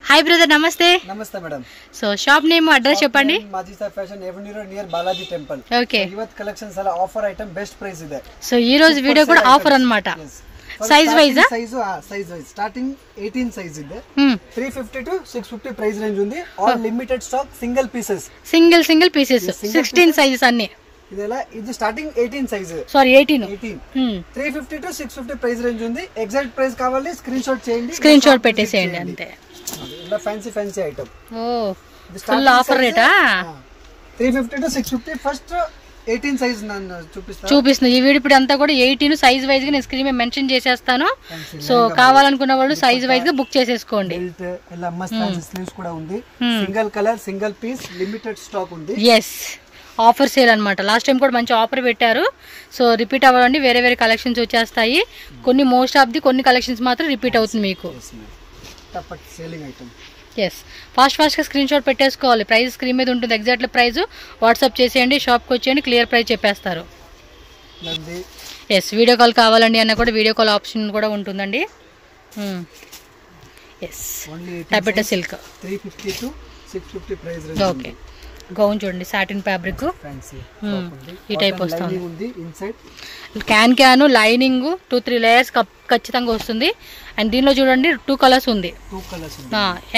Hi brother, నమస్తే. నమస్తే madam. So shop name address చెప్పండి. Magista fashion avenue road near Balaji temple. Okay. ಇವತ್ತು collections ಎಲ್ಲ ಆಫರ್ ಐಟಮ್ ಬೆಸ್ಟ್ ಪ್ರೈಸ್ ಇದೆ. So ఈ రోజు వీడియో కూడా ఆఫర్ అన్నమాట. Size wise size wise starting 18 size ಇದೆ. 350 to 650 ప్రైస్ రేంజ్ ఉంది. All limited stock single pieces. Single pieces 16 sizes అన్ని. ఇదెలా ఇది starting 18 size. Sorry 18. 350 to 650 price range ఉంది. ఎగ్జాక్ట్ ప్రైస్ కావాలి స్క్రీన్ షాట్ చేయండి. స్క్రీన్ షాట్ పెట్టేసేయండి అంతే. ఇలా fancy item. Oh full offer రేటా? 350 to 650 ఫస్ట్ 18 సైజ్ నేను చూపిస్తున్నా. ఈ వీడియో ఇప్పుడు అంతా కూడా 18 సైజ్ వైజ్ గా నేను స్క్రీన్ మీద మెన్షన్ చేసేస్తాను. సో కావాలనుకున్న వాళ్ళు సైజ్ వైజ్ గా బుక్ చేసేసుకోండి. బెల్ట్ ఇలా మస్త్ స్లీవ్స్ కూడా ఉంది. Single colour single piece limited stock ఉంది. yes ఆఫర్ సేల్ అన్నమాట. లాస్ట్ టైం కూడా మంచి ఆఫర్ పెట్టారు. సో రిపీట్ అవ్వాలండి, వేరే కలెక్షన్స్ వచ్చేస్తాయి. కొన్ని మోస్ట్ ఆఫ్ ది కొన్ని కలెక్షన్స్ మాత్రం రిపీట్ అవుతుంది మీకు. ఎస్ ఫాస్ట్ గా స్క్రీన్ షాట్ పెట్టేసుకోవాలి. ప్రైస్ స్క్రీన్ మీద ఉంటుంది. ఎగ్జాక్ట్ ప్రైస్ వాట్సాప్ చేసేయండి, షాప్కి వచ్చేయండి, క్లియర్ ప్రైస్ చెప్పేస్తారు. ఎస్ వీడియో కాల్ కావాలండి అన్న కూడా వీడియో కాల్ ఆప్షన్ కూడా ఉంటుందండి. Yes taffeta silk 350 to 650 price. Okay gown చూడండి, సాటిన్ ఫ్యాబ్రిక్ ఈ టైప్ వస్తుంది. క్యాన్ లైనింగ్ 2-3 లేయర్స్ ఖచ్చితంగా వస్తుంది. అండ్ దీనిలో చూడండి 2 కలర్స్ ఉంది.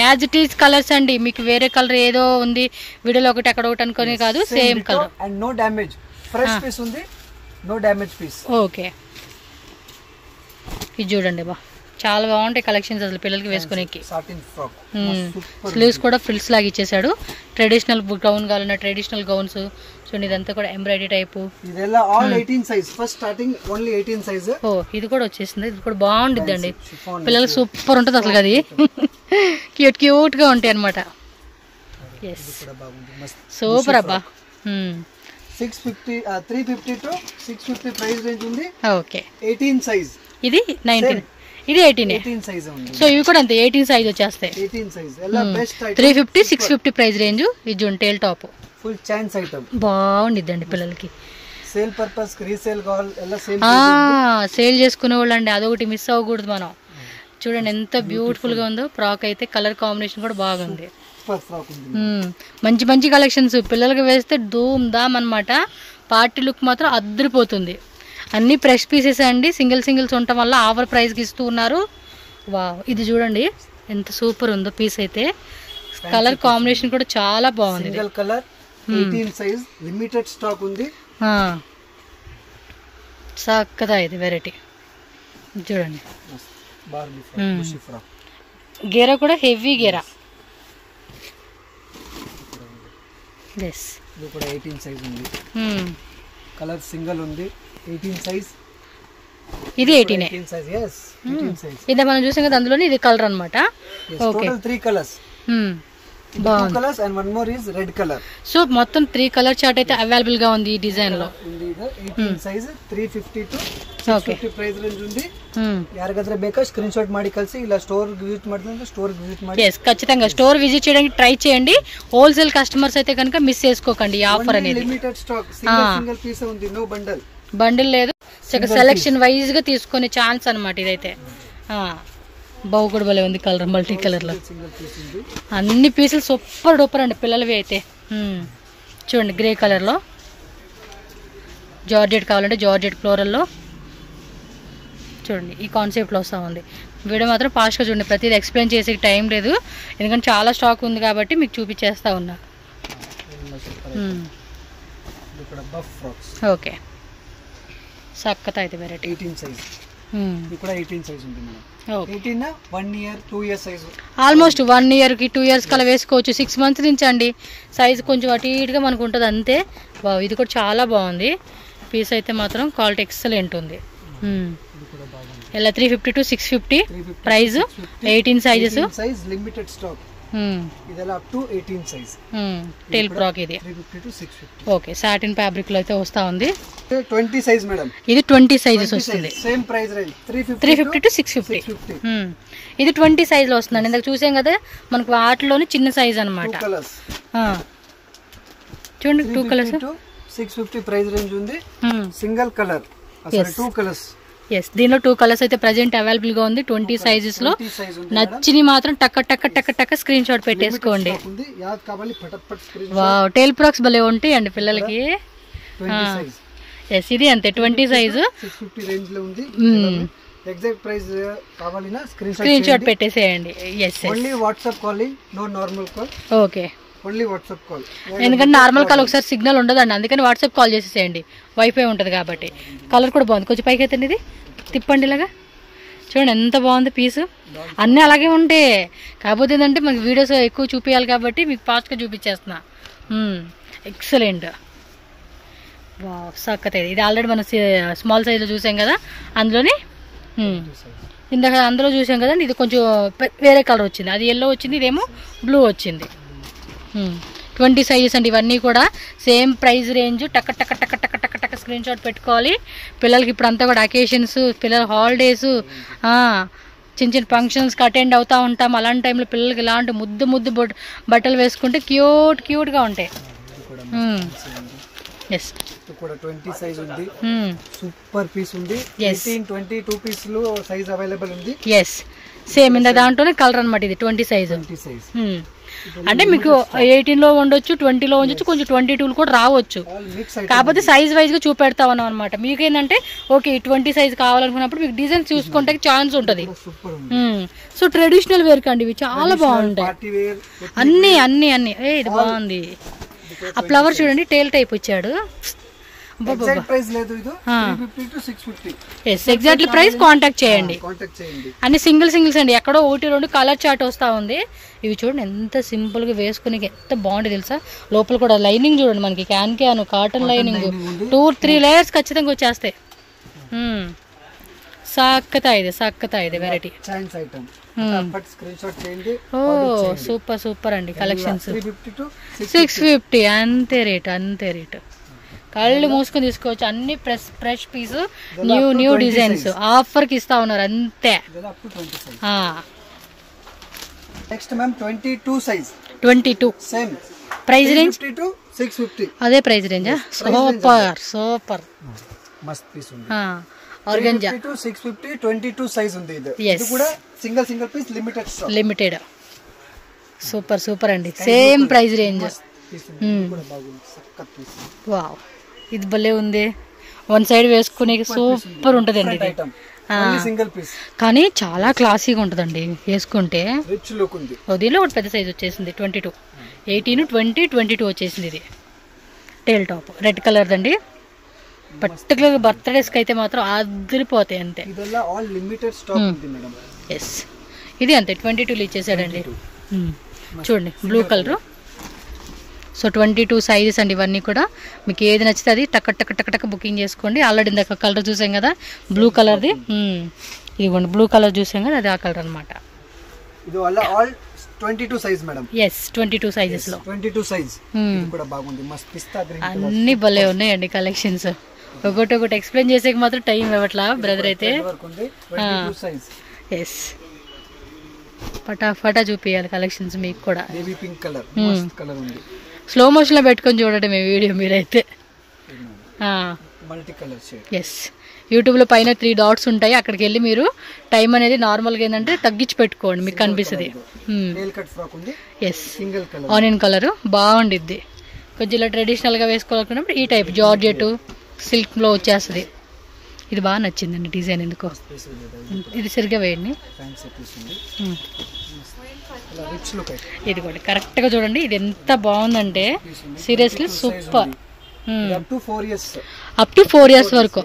యాజ్ ఇట్ ఈస్ కలర్స్ అండి. మీకు వేరే కలర్ ఏదో ఉంది వీడియోలో ఒకటి అక్కడ ఒకటి అనుకునే కాదు, same colour. And no damage, fresh piece ఉంది, నో డ్యామేజ్ పీస్. ఓకే ఇది చూడండి బా, చాలా బాగుంటాయి కలెక్షన్స్ అసలు పిల్లలకి వేసుకునేకి. స్లీవ్స్ కూడా ఫ్రిల్స్ లాగా ఇచ్చేసాడు. ట్రెడిషనల్ గౌన్ కావాలన్నా ట్రెడిషనల్ గౌన్స్ చూడండి. ఇదంతా కూడా ఎంబ్రాయిడరీ టైపు. ఓ ఇది కూడా వచ్చేసింది. ఇది కూడా బాగుంటుంది అండి, పిల్లలకి సూపర్ ఉంటుంది అసలు. అది క్యూట్ గా ఉంటాయి అనమాట. సూపర్ అబ్బా. 350 to 650 ప్రైస్ రేంజ్ ఉంది. Okay 18 size. ఇది 19, ఇది 18 సైజ్ ఉంది. సో ఇవి కూడా అంతే 18 సైజ్ వచ్చేస్తాయి. 18 సైజ్ ఎలా బెస్ట్ ఐటమ్. 350 650 price range. ఇది జూన్ టేల్ టాప్ ఫుల్ ఛాన్స్ ఐటమ్ బాగుండిద్దండి పిల్లలకి. సేల్ పర్పస్ రీసేల్ కావాలి ఎలా సేమ్ సేల్ చేసుకునే వాళ్ళు అండి, అదొకటి మిస్ అవ్వకూడదు మనం. చూడండి ఎంత బ్యూటిఫుల్ గా ఉందో. ఫ్రాక్ అయితే కలర్ కాంబినేషన్ కూడా బాగుంది. మంచి కలెక్షన్స్ పిల్లలకి వేస్తే ధూమ్ ధామ్ అనమాట. పార్టీ లుక్ మాత్రం అద్దరిపోతుంది. అన్ని ఫ్రెష్ పీసెస్ అండి. సింగిల్స్ ఉండటం వల్ల ఆఫర్ ప్రైస్కి ఇస్తూ ఉన్నారు. వావ్ ఇది చూడండి ఎంత సూపర్ ఉందో పీస్ అయితే. కలర్ కాంబినేషన్ కూడా చాలా బాగుంది. Single colour 18 size limited stock ఉంది. చక్కదా ఇది వెరైటీ చూడండి. గేరా కూడా హెవీ గేరా. ఇది కూడా 18 సైజ్ ఉంది. కలర్ సింగిల్ ఉంది. 18 సైజ్. ఇది 18 సైజ్. yes 18 size. ఇది మనం చూసాం కదా, అందులోనే ఇది కలర్ అన్నమాట. Okay total 3 colours. బాగుంది. 2 colours and one more is red colour. So మొత్తం 3 కలర్ చార్ట్ అయితే అవైలబుల్ గా ఉంది ఈ డిజైన్ లో. ఉంది ఇది 18 సైజ్ 350 to 650 ಪ್ರೈಸ್ ರೇಂಜ್ ఉంది. ಯಾರಿಗಾದ್ರೆ ಬೇಕಾ ಸ್ಕ್ರೀನ್ ಶಾಟ್ ಮಾಡಿ ಕಳಿಸಿ, ಇಲ್ಲ ಸ್ಟೋರ್ ವಿಸಿಟ್ ಮಾಡ್ತಾರೆ ಸ್ಟೋರ್ ವಿಸಿಟ್ ಮಾಡಿ. yes ఖచ్చితంగా స్టోర్ విజిట్ చేయడానికి ట్రై చేయండి. హోల్సేల్ కస్టమర్స్ అయితే కనుక మిస్ చేసుకోకండి ఈ ఆఫర్ అనేది. లిమిటెడ్ స్టాక్ సింగిల్ పీస్ ఉంది, నో బండిల్ లేదు. సెలెక్షన్ వైజ్ గా తీసుకునే ఛాన్స్ అన్నమాట ఇదైతే. బాగు కూడా భలే ఉంది కలర్, మల్టీ కలర్ లో అన్ని పీసులు సూపర్ డూపర్ అండి పిల్లలవి అయితే. చూడండి గ్రే కలర్ లో జార్జెట్ కావాలంటే జార్జెట్ ఫ్లోరల్ లో చూడండి ఈ కాన్సెప్ట్ లో వస్తూ ఉంది. వీడియో మాత్రం ఫాస్ట్గా చూడండి, ప్రతిదీ ఎక్స్ప్లెయిన్ చేసే టైం లేదు ఎందుకంటే చాలా స్టాక్ ఉంది కాబట్టి మీకు చూపించేస్తా ఉన్నా. ఓకే సక్కత అయితే వెరైటీ 18 సైజ్. ఇక్కడ 18 సైజ్ ఉంది madam. 18 1 year 2 years size. Almost 1 year కి 2 years కలా వేసుకోవచ్చు. 6 months నుంచి అండి. సైజ్ కొంచెం అటు ఇటుగా మనకు ఉంటుంది అంతే. బావ్ ఇది కూడా చాలా బాగుంది పీస్ అయితే మాత్రం. క్వాలిటీ ఎక్సలెంట్ ఉంది. ఇలా 350 to 650 price. 18 sizes. Size limited stock. ఇదలా up to 18 size. Tail frock ఇది 350 to 650. ఓకే సాటిన్ ఫ్యాబ్రిక్ లో అయితే వస్తా ఉంది. 20 సైజ్ మేడం. ఇది 20 సైజెస్ వస్తుంది. Same price range 350 to 650. ఇది 20 సైజ్ లో వస్తుంది. ఇందాక చూసాం కదా మనకు వాటిలోనే చిన్న సైజ్ అన్నమాట. చూడండి 2 కలర్స్ 650 ప్రైస్ రేంజ్ ఉంది. సింగిల్ కలర్ అసలు 2 కలర్స్ ఎస్, దీనిలో 2 కలర్స్ అయితే ప్రెజెంట్ అవైలబుల్ గా ఉంది. 20 సైజెస్ లో నచ్చిని మాత్రం టక్క టక్క టక్క టక్క స్క్రీన్ షాట్ పెట్టేసుకోండి. వావ్, టైల్ ఫ్రాక్స్ భలే ఉంటాయి అండి పిల్లలకి. ఎస్, ఇది అంతే 20 సైజు. ఎగ్జాక్ట్ ప్రైస్ కావాలినా స్క్రీన్ షాట్ పెట్టేసేయండి. Yes, only WhatsApp calling, no normal call. Okay, only WhatsApp call. ఎందుకంటే నార్మల్ కాల్ ఒకసారి సిగ్నల్ ఉండదండి, అందుకని వాట్సాప్ కాల్ చేసేసేయండి, వైఫై ఉంటుంది కాబట్టి. కలర్ కూడా బాగుంది. కొంచెం పైకి అయితే ఇది తిప్పండి ఇలాగా, చూడండి ఎంత బాగుంది పీసు. అన్నీ అలాగే ఉంటాయి, కాకపోతే ఏంటంటే మనకి వీడియోస్ ఎక్కువ చూపించాలి కాబట్టి మీకు ఫాస్ట్గా చూపించేస్తున్నా. ఎక్సలెంట్. వావ్, సక్కత. ఇది ఆల్రెడీ మనం స్మాల్ సైజ్లో చూసాం కదా, అందులోని ఇందాక అందులో చూసాం కదండి. ఇది కొంచెం వేరే కలర్ వచ్చింది, అది ఎల్లో వచ్చింది, ఇదేమో బ్లూ వచ్చింది. 20 సైజెస్ అండి ఇవన్నీ కూడా. Same price range. టక్క టక్క టక్క టక్క టక్క టక్క స్క్రీన్ షాట్ పెట్టుకోవాలి. పిల్లలకి ఇప్పుడు అంతా కూడా అకేషన్స్, పిల్లల హాలిడేస్, చిన్న చిన్న ఫంక్షన్స్కి అటెండ్ అవుతూ ఉంటాం. అలాంటి టైంలో పిల్లలకి ఇలాంటి ముద్దు ముద్దు బట్టలు వేసుకుంటే క్యూట్ క్యూట్గా ఉంటాయి. ఎస్, కూడా 20 సైజ్ ఉంది. సూపర్ పీస్ ఉంది. 22 పీసులు సైజ్ అవైలబుల్ ఉంది. ఎస్, సేమ్ ఇందా దాంట్లోనే కలర్ అనమాట. ఇది 20 సైజ్. అంటే మీకు 18లో ఉండొచ్చు, 20లో ఉండొచ్చు, కొంచెం 22 కూడా రావచ్చు. కాకపోతే సైజ్ వైజ్ గా చూపెడతా ఉన్నాం అనమాట. మీకు ఏంటంటే ఓకే 20 సైజ్ కావాలనుకున్నప్పుడు మీకు డిజైన్ చూసుకుంటే ఛాన్స్ ఉంటుంది. సో ట్రెడిషనల్ వేర్ కండి ఇవి చాలా బాగుంటాయి. అన్ని అన్ని అన్ని ఇది బాగుంది. ఆ ఫ్లవర్ చూడండి, టేల్ టైప్ వచ్చాడు. ఎగ్జాక్ట్లీ ప్రైస్ కాంటాక్ట్ చేయండి. అన్ని సింగిల్స్ అండి, ఎక్కడో 1-2 కలర్ చార్ట్ వస్తా ఉంది. ఇవి చూడండి ఎంత సింపుల్ గా వేసుకుని ఎంత బాగుంటుంది తెలుసా. లోపల కూడా లైనింగ్ చూడండి, మనకి క్యాన్ కాటన్ లైనింగ్ 2-3 లేయర్స్ ఖచ్చితంగా వచ్చేస్తాయి. సక్కతా ఇది వెరైటీ. ఓ సూపర్ సూపర్ అండి కలెక్షన్స్. 650 అంతే రేట్. కళ్ళు మూసుకొని తీసుకోవచ్చు. అన్ని fresh piece, new designs offer కి ఇస్తా ఉన్నారు అంతే. Next ma'am 22 size. 22 same price range 650. అదే ప్రైస్ రేంజా. సూపర్ మస్త్ పీస్ ఉంది. ఆర్గంజా 650 22 సైజ్ ఉంది. ఇది కూడా సింగిల్ పీస్ లిమిటెడ్. సూపర్ అండి. Same price range. వావ్, ఇది భలే ఉంది. వన్ సైడ్ వేసుకునే సూపర్ ఉంటదండి ఇది. కానీ చాలా క్లాసీగా ఉంటదండి వేసుకుంటే. దీనిలో ఒకటి పెద్ద సైజ్ వచ్చేసింది 22, 18, 20, 22 వచ్చేసింది. ఇది టేల్ టాప్ రెడ్ కలర్ దండి. పర్టికులర్ బర్త్డేస్కి అయితే మాత్రం అదిరిపోతాయి అంతే. ఎస్, ఇది అంతే 22లో ఇచ్చేసాడండి. చూడండి బ్లూ కలర్. సో 22 సైజెస్ అండి ఇవన్నీ కూడా. మీకు ఏది నచ్చితే అది టక్ టక్ టక్ టక్ బుకింగ్ చేసుకోండి. ఆల్రెడీ ఇందాక కలర్ చూసాం కదా బ్లూ కలర్ది. ఇదిగోండి బ్లూ కలర్ చూసాం కదా, అది ఆ కలర్ అనమాట. 22 సైజ్ మేడం. ఎస్, 22 సైజెస్ లో 22 సైజ్ కూడా బాగుంది. మస్త్ పిస్తా గ్రీన్ అన్ని భలే ఉన్నాయండి కలెక్షన్స్. ఒకటి ఎక్స్ప్లెయిన్ చేసేకి మాత్రం టైం ఇవ్వట్లా బ్రదర్ అయితే. ఎస్, ఫటాఫటా చూపియాలి కలెక్షన్స్ మీకు కూడా. బేబీ పింక్ కలర్ మస్త్ కలర్ ఉంది. స్లో మోషన్ లో పెట్టుకొని చూడటం ఈ వీడియో మీరైతే. Multi colour shade. Yes, YouTube లో పైన 3 డాట్స్ ఉంటాయి, అక్కడికి వెళ్ళి మీరు టైం అనేది నార్మల్ గా ఏంటంటే తగ్గించి పెట్టుకోండి, మీకు కనిపిస్తుంది. ఎస్, ఆనియన్ కలర్ బాగుండిద్ది. కొంచెం ఇలా ట్రెడిషనల్ గా వేసుకోవాలనుకున్నప్పుడు ఈ టైప్ జార్జెట్ సిల్క్ లో వచ్చేస్తుంది. ఇది బాగా నచ్చిందండి డిజైన్ ఎందుకో. ఇది సరిగ్గా వేయండి. ఇది కూడా కరెక్ట్ గా చూడండి. ఇది ఎంత బాగుందంటే seriously super. Up to 4 years వరకు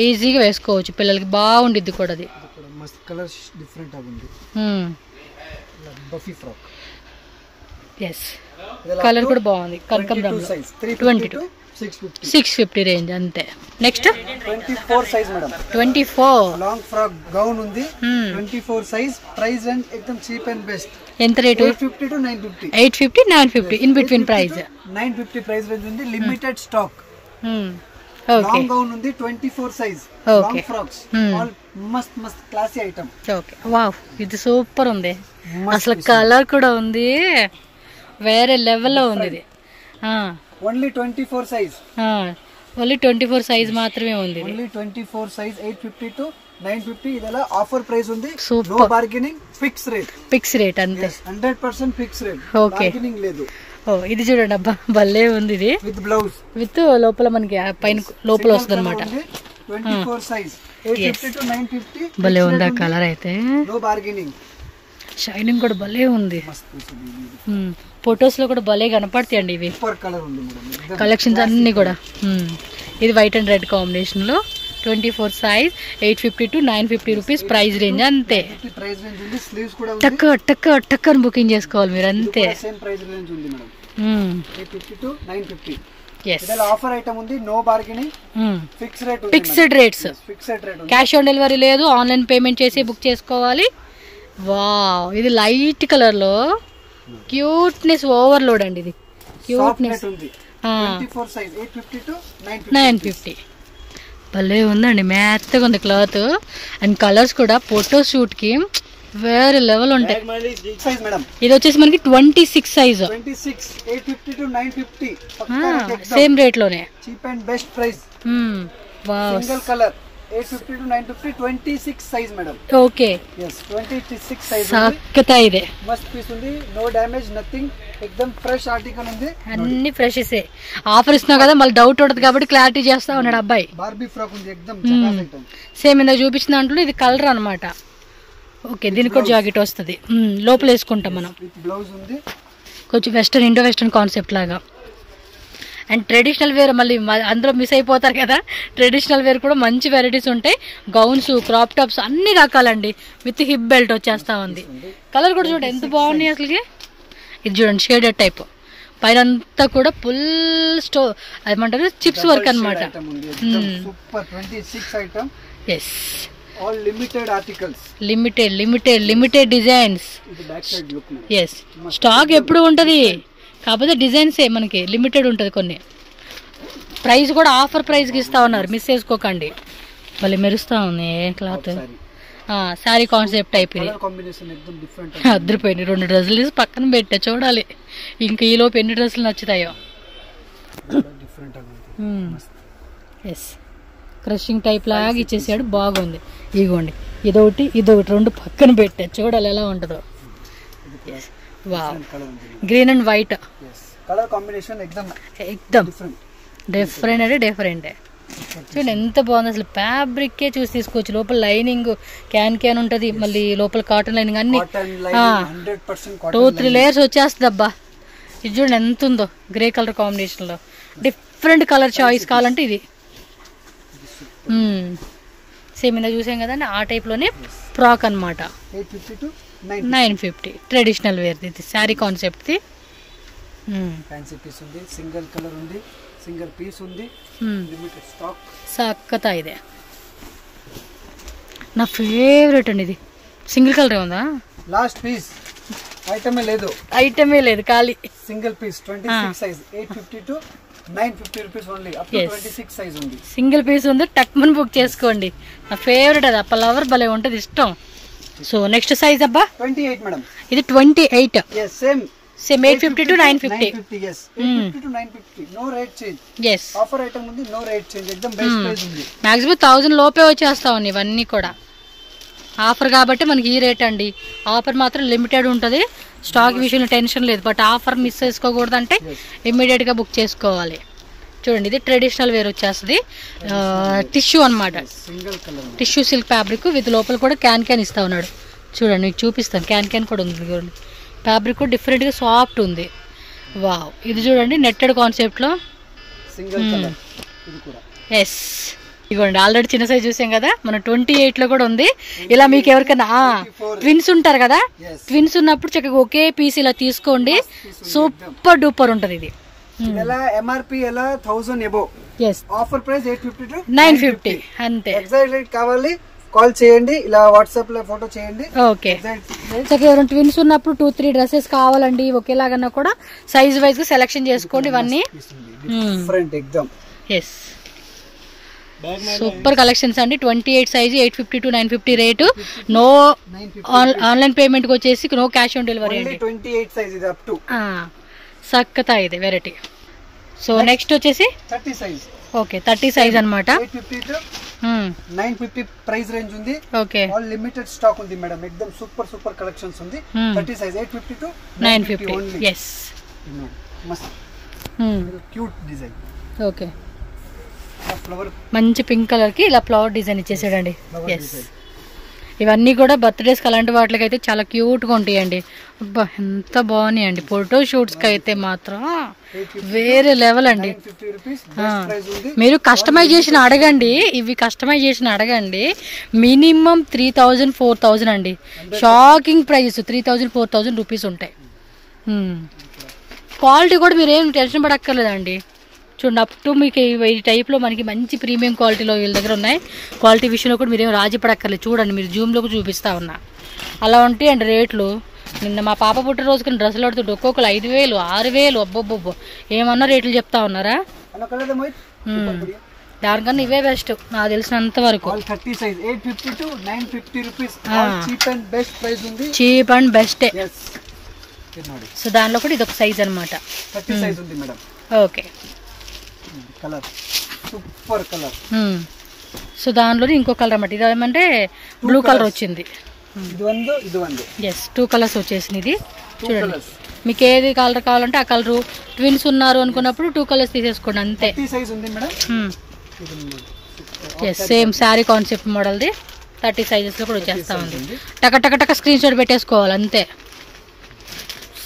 ఈజీగా వేసుకోవచ్చు పిల్లలకి. బాగుండిద్ది కూడా అది. ఎస్, కలర్ కూడా బాగుంది. కనకంబరం 22 650 రేంజ్ అంతే. Next 24 size madam. 24 long frock gown ఉంది. 24 సైజ్. ప్రైస్ అండ్ ఎక్దమ్ చీప్ అండ్ బెస్ట్. ఎంత rate? 850 to 950. 850 950 in between price. 950 price range ఉంది. Limited stock. Okay, long gown ఉంది. 24 సైజ్. లాంగ్ ఫ్రాక్స్ ఆల్ మస్త్ క్లాసీ ఐటమ్. ఓకే, వావ్, ఇది super ఉంది. అసలు colour కూడా ఉంది, వేరే లెవెల్లో ఉంది ఇది. Only 24 size. ఓన్లీ 24 సైజ్ మాత్రమే ఉంది. Only 24 size 850 to 950. ఇదలా ఆఫర్ ప్రైస్ ఉంది. Super. No bargaining, fix rate. Fix rate అంతే. 100% ఫిక్స్ రేట్. ఓకే. బార్గెనింగ్ లేదు. ఓ ఇది చూడండి అబ్బా భలే ఉంది ఇది. With blouse. విత్ లోపల మనకి పైన లోపల వస్తుంది అనమాట. 24 సైజ్ 850 to 950. భలే ఉంది ఆ కలర్ అయితే. No bargaining. షైనింగ్ కూడా భలే ఉంది. ఫొటోస్ లో కూడా భలే కనపడతాయండి ఇవి. సూపర్ కలర్ ఉంది మేడం. కలెక్షన్స్ అన్ని కూడా. ఇది వైట్ అండ్ రెడ్ కాంబినేషన్ లో 24 size 850 to 950 rupees price range అంతే. ప్రైస్ రేంజ్ ఉంది. స్లీవ్స్ కూడా టక్ అని బుకింగ్ చేసుకోవాలి మీరు అంతే. సేమ్ ప్రైస్ రేంజ్ ఉంది మేడం. 850 to 950. yes ఇదలా ఆఫర్ ఐటమ్ ఉంది. నో బార్గెనింగ్, ఫిక్స్ రేట్ ఉంది. Fixed rates. ఫిక్స్డ్ రేట్ ఉంది. క్యాష్ ఆన్ డెలివరీ లేదు, ఆన్లైన్ పేమెంట్ చేసి బుక్ చేసుకోవాలి. వావ్ ఇది లైట్ కలర్ లో క్యూట్నెస్ ఓవర్లోడ్ అండి. ఇది క్యూట్నెస్ ఉంది. 24 సైజ్ 850 to 950. భలే ఉందండి, మెత్తగా ఉంది క్లాత్. అండ్ కలర్స్ కూడా ఫోటో షూట్ కి వేరే లెవెల్ ఉంటాయి. ఇది వచ్చేసి మనకి 26 సైజ్ 850 to 950. సేమ్ రేట్ లోనే cheap and best price. Wow single colour 850 to 950. 26 size madam. Okay. yes 26 size సక్కతా ఇదే. మస్ట్ పీస్ ఉంది. No damage, nothing. ఎక్దమ్ ఫ్రెష్ ఆర్టికల్ ఉంది. అన్ని ఫ్రెష్ ఆఫర్ ఇస్తున్నావు కదా, మళ్ళీ డౌట్ ఉండదు కాబట్టి క్లారిటీ చేస్తా ఉన్నాడు అబ్బాయి. బార్బీ ఫ్రాక్ ఉంది. ఎక్దమ్ చకాస్ ఐటమ్. సేమ్ ఇందా చూపించిన దాంట్లో ఇది కలర్ అన్నమాట. ఓకే దీనికి కూడా జాకెట్ వస్తుంది. లోపల వేసుకుంటాం మనం. విత్ బ్లౌజ్ ఉంది. కొంచెం వెస్టర్న్ ఇండో వెస్టర్న్ కాన్సెప్ట్ లాగా. అండ్ ట్రెడిషనల్ వేర్ మళ్ళీ అందులో మిస్ అయిపోతారు కదా, ట్రెడిషనల్ వేర్ కూడా మంచి వెరైటీస్ ఉంటాయి. గౌన్స్, క్రాప్ టాప్స్ అన్ని రకాలండి. విత్ హిప్ బెల్ట్ వచ్చేస్తా ఉంది. కలర్ కూడా చూడండి ఎంత బాగున్నాయి అసలుకి. ఇది చూడండి షేడెడ్ టైప్, పైన అంతా కూడా ఫుల్ ఏమంటారు చిప్స్ వర్క్ అనమాట. Super 26 item. Yes all limited articles. Limited designs. ఇది back side look. Yes stock ఎప్పుడు ఉంటది, కాకపోతే డిజైన్సే మనకి లిమిటెడ్ ఉంటుంది కొన్ని. ప్రైస్ కూడా ఆఫర్ ప్రైస్కి ఇస్తా ఉన్నారు, మిస్ చేసుకోకండి. మళ్ళీ మెరుస్తా ఉంది క్లాత్. శారీ కాన్సెప్ట్ టైప్ ఇది. అద్దరిపోయింది. 2 డ్రెస్సులు తీసి పక్కన పెట్టా చూడాలి ఇంకా ఈలోపు ఎన్ని డ్రెస్సులు నచ్చుతాయో. ఎస్ క్రషింగ్ టైప్ లాగా ఇచ్చేసాడు, బాగుంది. ఇగోండి ఇదొకటి 2 పక్కన పెట్టా చూడాలి ఎలా ఉంటుందో. Wow green and white colour combination ఎక్దమ్ డిఫరెంట్ అంటే డిఫరెంట్. చూడండి ఎంత బాగుంది అసలు. ఫ్యాబ్రిక్ చూసి తీసుకోవచ్చు. లోపల లైనింగ్ క్యాన్ ఉంటుంది, మళ్ళీ లోపల కాటన్ లైనింగ్ అన్ని 2-3 లేయర్స్ వచ్చేస్తుంది. అబ్బా ఇది చూడండి ఎంత ఉందో. గ్రే కలర్ కాంబినేషన్ లో డిఫరెంట్ కలర్ చాయిస్ కావాలంటే ఇది. సేమ్ ఇందా చూసాం కదండి ఆ టైప్ లోనే ఫ్రాక్ అనమాట. 850 to 950 ట్రెడిషనల్ వేర్. ఇది శారీ కాన్సెప్ట్. ఫ్యాన్సీ పీస్ ఉంది. సింగిల్ కలర్ ఉంది, సింగిల్ పీస్ ఉంది. Limited stock. సక్కతా ఇదే నా ఫేవరెట్ అండి. ఇది సింగిల్ కలర్ ఉందా? Last piece. ఐటమే లేదు ఖాళీ. Single piece 26 size 850 to 950 rupees only. Up to 26 size ఉంది. సింగిల్ పీస్ ఉంది, టక్మన్ బుక్ చేసుకోండి. నా ఫేవరెట్ అది. అప్ప లవర్ భలే ఉంటుంది, ఇష్టం. సో నెక్స్ట్ సైజ్ అబ్బా 28 మేడం. ఇది 28. yes same 850 to 950. yes 850 to 950. no rate change. yes offer item ఉంది. no rate change. ఎక్దమ్ బెస్ట్ ప్రైస్ ఉంది. మాక్సిమం 1000 లోపే వచ్చేస్తా ఉన్నాయి ఇవన్నీ కూడా. ఆఫర్ కాబట్టి మనకి ఈ రేట్ అండి. ఆఫర్ మాత్రం లిమిటెడ్ ఉంటుంది. స్టాక్ విషయంలో టెన్షన్ లేదు. బట్ ఆఫర్ మిస్ చేసుకోకూడదు అంటే ఇమ్మీడియట్ గా బుక్ చేసుకోవాలి. చూడండి ఇది ట్రెడిషనల్ వేర్ వచ్చేస్తుంది. టిష్యూ అనమాట. టిష్యూ సిల్క్ ఫ్యాబ్రిక్ విత్ లోపల కూడా క్యాన్ ఇస్తా ఉన్నాడు. చూడండి మీకు చూపిస్తాను. క్యాన్ కూడా ఉంది. చూడండి ఫ్యాబ్రిక్ కూడా డిఫరెంట్గా సాఫ్ట్ ఉంది. వావ్ ఇది చూడండి నెట్టెడ్ కాన్సెప్ట్లో. ఎస్ ఇదిగోండి ఆల్రెడీ చిన్న సైజ్ చూసాం కదా, మన 28లో కూడా ఉంది. ఇలా మీకు ఎవరికైనా ట్విన్స్ ఉంటారు కదా, ట్విన్స్ ఉన్నప్పుడు చక్కగా ఒకే పీస్ ఇలా తీసుకోండి. సూపర్ డూపర్ ఉంటుంది ఇది. ఎంఆర్పి ఎలా 1000 అబోవ్. ఆఫర్ ప్రైస్ 850 to 950 అంతే. ఎగ్జాక్ట్ రేట్ కావాలి కాల్ చేయండి, ఇలా వాట్సాప్ లో ఫోటో చేయండి. ఓకే ఎవరైనా ట్విన్స్ ఉన్నప్పుడు 2-3 డ్రెస్సెస్ కావాలండి ఒకేలాగన్నా కూడా సైజ్ వైజ్ గా సెలెక్షన్ చేసుకోండి. ఇవన్నీ different exam. Yes super collections అండి. 28 size 850 to 950 rate. No online payment వచ్చేసి నో క్యాష్ ఆన్ డెలివరీ అండి. 28 సైజ్ ఇది అప్ టు సక్కతా ఇది వెరైటీ. సో నెక్స్ట్ వచ్చేసి 30 సైజ్ ఓకే 30 సైజ్ అన్నమాట 850 to 950 ప్రైస్ రేంజ్ ఉంది. ఓకే ఆల్ లిమిటెడ్ స్టాక్ ఉంది madam. ఎక్దమ్ super collections ఉంది. 30 సైజ్ 850 to 950 ఓన్లీ. yes మస్త్ క్యూట్ డిజైన్. ఓకే ఫ్లవర్ మంచి పింక్ కలర్ కి ఇలా ఫ్లవర్ డిజైన్ ఇచ్చేసాడండి. yes ఇవన్నీ కూడా బర్త్డేస్కి అలాంటి వాటికి అయితే చాలా క్యూట్గా ఉంటాయండి. అబ్బా ఎంత బాగున్నాయండి. ఫోటో షూట్స్కి అయితే మాత్రం వేరే లెవెల్ అండి. మీరు కస్టమైజేషన్ అడగండి, ఇవి కస్టమైజేషన్ అడగండి. మినిమం 3000 4000 అండి. షాకింగ్ ప్రైస్ 3000 4000 రూపీస్ ఉంటాయి. క్వాలిటీ కూడా మీరు ఏం టెన్షన్ పడక్కర్లేదండి. చూడండి అప్ టు మీకు ఈ టైప్లో మనకి మంచి ప్రీమియం క్వాలిటీలో వీళ్ళ దగ్గర ఉన్నాయి. క్వాలిటీ విషయంలో కూడా మీరేం రాజీ పడక్కర్లేదు. చూడండి మీరు జూమ్లోకి చూపిస్తా ఉన్నా అలా ఉంటాయండి రేట్లు. నిన్న మా పాప పుట్టినరోజుకి డ్రెస్సులు పడుతుంటే ఒక్కొక్కరు 5000 6000 అబ్బొబ్బొబ్బో ఏమన్నా రేట్లు చెప్తా ఉన్నారా? దానికన్నా ఇవే బెస్ట్ నాకు తెలిసినంత వరకు. Cheap and బెస్టే. సో దానిలో కూడా ఇది ఒక సైజ్ అనమాట. Okay colour super colour. So దానిలో ఇంకో కలర్ అన్నమాట. ఇది ఏమంటే బ్లూ కలర్ వచ్చింది. ఎస్ 2 కలర్స్ వచ్చేసింది. ఇది చూడండి మీకు ఏది కలర్ కావాలంటే ఆ కలర్. ట్విన్స్ ఉన్నారు అనుకున్నప్పుడు 2 కలర్స్ తీసేసుకోండి అంతే. ఎస్ సేమ్ శారీ కాన్సెప్ట్ మోడల్ది 30 సైజెస్లో కూడా వచ్చేస్తా ఉంది. టక టక టక స్క్రీన్ షాట్ పెట్టేసుకోవాలి అంతే.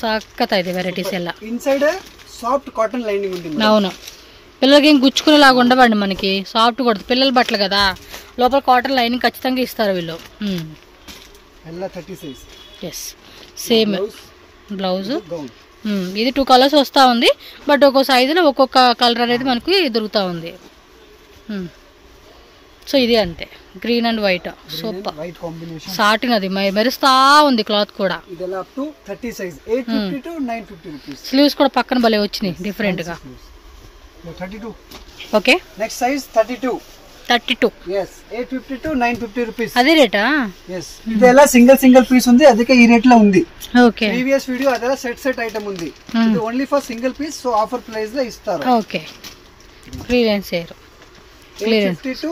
సక్కత ఇది వెరైటీస్ ఎలా. ఇన్సైడ్ సాఫ్ట్ కాటన్ లైనింగ్ ఉంది. అవును పిల్లలకి ఏం గుచ్చుకునేలాగా ఉండవండి. మనకి సాఫ్ట్ కూడా పిల్లల బట్టలు కదా, లోపల కాటన్ లైనింగ్ ఖచ్చితంగా ఇస్తారు వీళ్ళు. Yes same blouse. ఇది 2 కలర్స్ వస్తూ ఉంది. బట్ ఒక్కో సైజులో ఒక్కొక్క కలర్ అనేది మనకి దొరుకుతూ ఉంది. సో ఇది అంతే గ్రీన్ అండ్ వైట్ సూపర్ సాటింగ్. అది మెరుస్తా ఉంది క్లాత్ కూడా. స్లీవ్స్ కూడా పక్కన భలే వచ్చినాయి డిఫరెంట్ గా. Okay next size 32. yes 850 to 950 rupees. అదే రేటా? yes ఇదెలా సింగిల్ పీస్ ఉంది, అందుకే ఈ రేట్ లో ఉంది. ఓకే ప్రీవియస్ వీడియో అదలా సెట్ ఐటమ్ ఉంది. ఇది only for single piece. So offer price లో ఇస్తారు. ఓకే క్లియరెన్స్ ఏర్ 850 to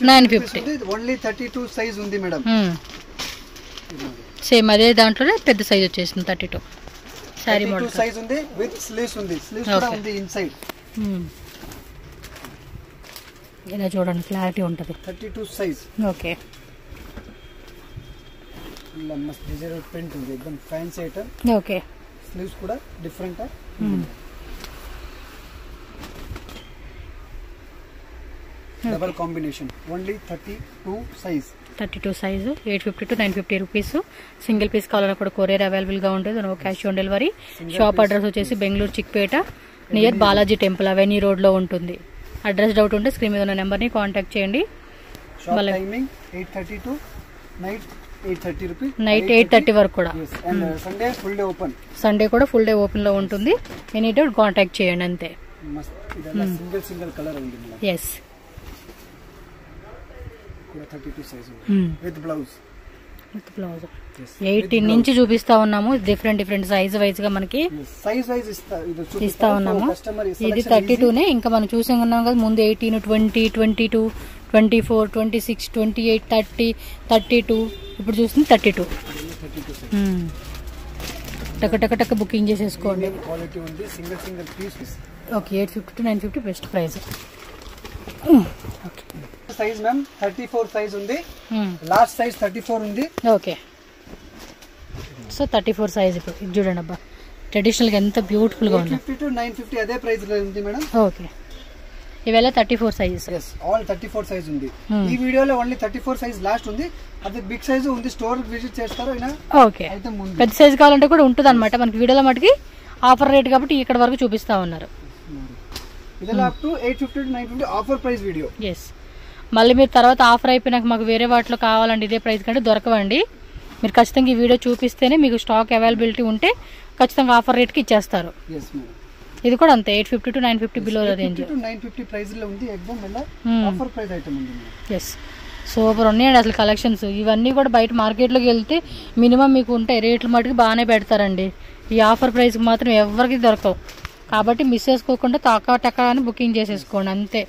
950 ఉంది. ఓన్లీ 32 సైజ్ ఉంది మేడం. సేమ్ అదే దాంట్లోనే పెద్ద సైజ్ వచ్చేసింది 32 సారీ మోడల్ సైజ్ ఉంది. విత్ స్లీవ్స్ ఉంది. స్లీవ్స్ కూడా ఉంది ఇన్సైడ్. ఇలా చూడండి క్లారిటీ ఉంటుంది. 32 సైజ్. ఓకే ఇలా మస్త్ డిజైనర్ ప్రింట్ ఉంది. एकदम ఫ్యాన్సీ ఐటమ్. ఓకే స్లీవ్స్ కూడా different. Double combination. Only 32 size. 32 size 850 to 950 rupees. Single piece కావాలన్నా కూడా కొరియర్ అవైలబుల్గా ఉంటుంది. No cash on delivery. Shop address వచ్చేసి Bengaluru Chickpet near Balaji temple avenue రోడ్లో ఉంటుంది. అడ్రస్ డౌట్ ఉంటే స్క్రీన్ మీద ఉన్న నెంబర్ని కాంటాక్ట్ చేయండి. Timing 8:30 to night 8:30 rupees. Night 8:30 వరకు కూడా. Sunday full day open. Sunday కూడా ఫుల్ డే ఓపెన్లో ఉంటుంది. ఎనీ డౌట్ కాంటాక్ట్ చేయండి అంతే. సింగిల్ కలర్ ఉంది. Yes 32 size with blouse. 18 నుంచి చూపిస్తా ఉన్నాము. డిఫరెంట్ సైజ్ వైజ్ గా మనకి ఇస్తా ఉన్నాము. ఇది 32నే. ఇంకా మనం చూసి ఉన్నాం కదా ముందు 18 20 22 24 26 28 30 32. ఇప్పుడు చూస్తుంది 32. టక టక టక బుకింగ్ చేసేసుకోండి. Okay 850 to 950 best price. Size ma'am 34 size ఉంది. లాస్ట్ సైజ్ 34 ఉంది. Okay so 34 size. ఇప్పుడు ఇది చూడండి అబ్బా ట్రెడిషనల్ గా ఎంత బ్యూటిఫుల్ గా ఉంది. 850 to 950 అదే ప్రైస్ లో ఉంది మేడం. ఓకే ఇవేళ 34 సైజెస్. yes all 34 సైజ్ ఉంది. ఈ వీడియోలో ఓన్లీ 34 సైజ్ లాస్ట్ ఉంది. అది బిగ్ సైజ్ ఉంది. స్టోర్ విజిట్ చేస్తారో అయినా. ఓకే పెద్ద సైజ్ కావాలంటే కూడా ఉంటుంది అనమాట. మనకి వీడియోలో మటుకి ఆఫర్ రేట్ కాబట్టి ఇక్కడ వరకు చూపిస్తా ఉన్నారు. ఇదలా up to 850 to 950 offer price video. Yes మళ్ళీ మీరు తర్వాత ఆఫర్ అయిపోయినాక మాకు వేరే వాటిలో కావాలండి ఇదే ప్రైస్ కంటే దొరకవండి. మీరు ఖచ్చితంగా ఈ వీడియో చూపిస్తేనే మీకు స్టాక్ అవైలబిలిటీ ఉంటే ఖచ్చితంగా ఆఫర్ రేట్కి ఇచ్చేస్తారు. ఇది కూడా అంతే 850 to 950 బిలో రేంజ్. 950 ప్రైస్ లో ఉంది. ఆఫర్ ప్రైస్ ఐటమ్ ఉంది. ఎస్ సూపర్ ఉన్నాయండి అసలు కలెక్షన్స్. ఇవన్నీ కూడా బయట మార్కెట్లోకి వెళ్తే మినిమం మీకు ఉంటాయి రేట్లు మటుకు బాగానే పెడతారండి. ఈ ఆఫర్ ప్రైస్కి మాత్రం ఎవరికి దొరకవు. కాబట్టి మిస్ చేసుకోకుండా టకా టకా అని బుకింగ్ చేసేసుకోండి అంతే.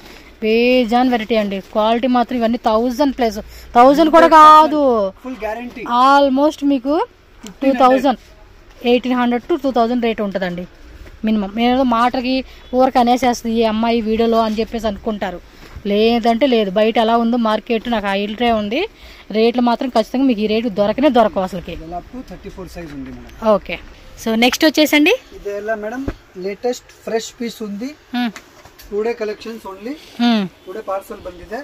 బేజాన్ వెరైటీ అండి. క్వాలిటీ మాత్రం ఇవన్నీ 1000+, 1000 కూడా కాదు, ఫుల్ గ్యారంటీ. ఆల్మోస్ట్ మీకు 2000, 1800 to 2000 రేట్ ఉంటుందండి మినిమం. నేను మాటకి ఊరికి అనేసేస్తుంది ఈ అమ్మాయి వీడియోలో అని చెప్పేసి అనుకుంటారు. లేదంటే లేదు, బయట ఎలా ఉందో మార్కెట్ నాకు ఐడియా ఉంది. రేట్లు మాత్రం ఖచ్చితంగా మీకు ఈ రేటు దొరకవు అసలుకి. ఓకే, సో నెక్స్ట్ వచ్చేసండి ಇದೆಲ್ಲ ಮೇಡಮ್ ಲೇಟೆಸ್ಟ್ ಫ್ರೆಶ್ ಪೀಸ್ ఉంది. Today collections only. Today parcel ಬಂದಿದೆ.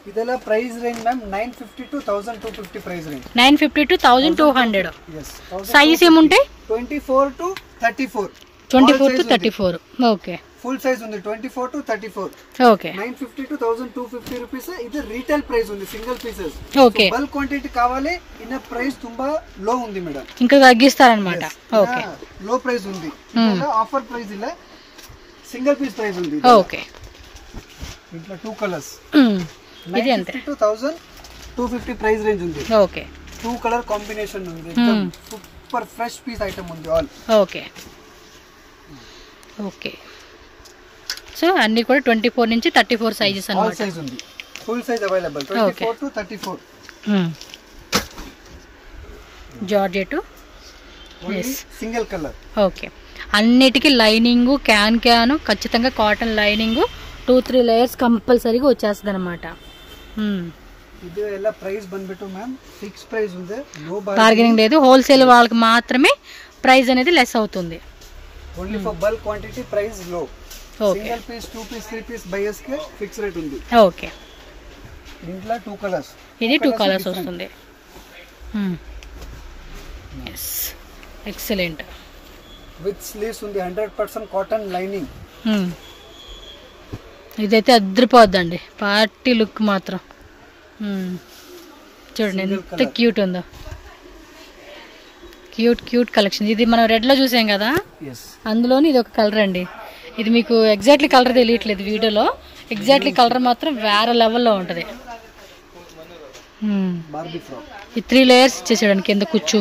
ಇದೆಲ್ಲ price range ma'am 950 to 1250 price range. 950 to 1200. yes. Size ఏముంటాయి? 24 to 34. 24 to 34. Okay. Full size ఉంది 24 to 34. ఓకే. 950 to 1250 rupees. ఇది రీటైల్ ప్రైస్ ఉంది single pieces. Okay. Bulk quantity కావాలి ఇన్న price ತುಂಬಾ లో ఉంది మేడం. ఇంకా తగ్గిస్తారన్నమాట. ఓకే. లో ప్రైస్ ఉంది. ఇలా ఆఫర్ ప్రైస్ ಇಲ್ಲ, సింగిల్ పీస్ ప్రైస్ ఉంది. ఓకే. ఇట్లా 2 కలర్స్. ఇది అంతే. 250 ప్రైస్ రేంజ్ ఉంది. ఓకే. 2 కలర్ కాంబినేషన్ ఉంది. సూపర్ ఫ్రెష్ పీస్ ఐటమ్ ఉంది ఆల్. ఓకే. ఓకే, సో అన్ని కూడా 24 నుంచి 34 సైజెస్ అన్నమాట. ఆల్ సైజ్ ఉంది. Full size available 24 to 34. Georgette. yes, single colour. Okay. అన్నిటికీ లైనింగ్ క్యాన్ ఖచ్చితంగా కాటన్ లైనింగ్ 2-3 లేయర్స్ కంపల్సరీగా వచ్చేస్తుంది అనమాట. ఇది ఎలా ప్రైస్ ಬಂದ್ಬಿಟ್ಟು మ్యామ్ ఫిక్స్ ప్రైస్ ఉంది, నో బార్గెనింగ్ లేదు. హోల్సేల్ వాళ్ళకి మాత్రమే ప్రైస్ అనేది లెస్ అవుతుంది. Only for bulk quantity price లో. Okay. Single piece 2 piece 3 piece buyers కి ఫిక్స్ రేట్ ఉంది. ఓకే. దీంట్లో 2 కలర్స్. ఇది 2 కలర్స్ వస్తుంది. yes, excellent. విత్ స్లీవ్స్ ఉంది 100% కాటన్ లైనింగ్. ఇదైతే అద్రిపోద్దండి, పార్టీ లుక్ మాత్రం. చూడండి ఎంత క్యూట్ ఉందో. Cute collection. ఇది మనం రెడ్ లో చూసాం కదా, అందులోని ఇది ఒక కలర్ అండి. ఇది మీకు ఎగ్జాక్ట్లీ కలర్ తెలియట్లేదు వీడియోలో. ఎగ్జాక్ట్లీ కలర్ మాత్రం వేరే లెవెల్లో ఉంటుంది. ఈ 3 లేయర్స్ ఇచ్చేసాడు కింద కూర్చు.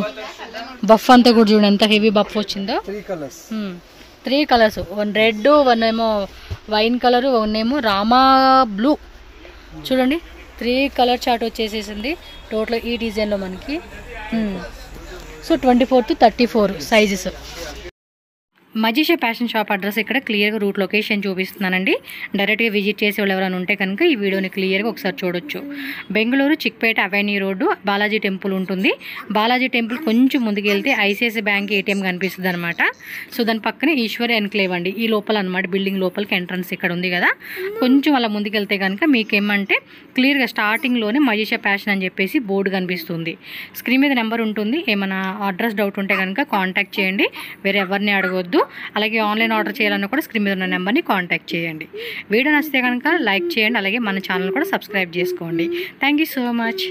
బఫ్ అంతా కూడా చూడండి ఎంత హెవీ బఫ్ వచ్చిందో. 3 కలర్స్, 1 రెడ్, 1 ఏమో వైన్ కలర్, 1 ఏమో రామా బ్లూ. చూడండి 3 కలర్ చార్ట్ వచ్చేసేసింది టోటల్ ఈ డిజైన్లో మనకి. So 24 to 34 sizes. Majisha fashion shop address ఇక్కడ క్లియర్గా రూట్ లొకేషన్ చూపిస్తున్నానండి. డైరెక్ట్గా విజిట్ చేసే వాళ్ళు ఎవరైనా ఉంటే కనుక ఈ వీడియోని క్లియర్గా ఒకసారి చూడొచ్చు. Bengaluru Chickpet avenue road Balaji temple ఉంటుంది. బాలాజీ టెంపుల్ కొంచెం ముందుకు వెళ్తే ఐసిఐసిఐ బ్యాంక్ ఏటీఎం కనిపిస్తుంది అనమాట. సో దాని పక్కనే ఈశ్వరి ఎన్క్లేవ్ అండి. ఈ లోపల అనమాట, బిల్డింగ్ లోపలికి ఎంట్రన్స్ ఇక్కడ ఉంది కదా. కొంచెం అలా ముందుకు వెళ్తే కనుక మీకేమంటే క్లియర్గా స్టార్టింగ్లోనే మజీషా ఫ్యాషన్ అని చెప్పేసి బోర్డు కనిపిస్తుంది. స్క్రీన్ మీద నెంబర్ ఉంటుంది. ఏమైనా అడ్రస్ డౌట్ ఉంటే కనుక కాంటాక్ట్ చేయండి, వేరే ఎవరిని అడగొద్దు. అలాగే ఆన్లైన్ ఆర్డర్ చేయాలన్నా కూడా స్క్రీన్ మీద ఉన్న నెంబర్ని కాంటాక్ట్ చేయండి. వీడియో నచ్చితే కనుక లైక్ చేయండి, అలాగే మన ఛానల్ కూడా సబ్స్క్రైబ్ చేసుకోండి. Thank you so much.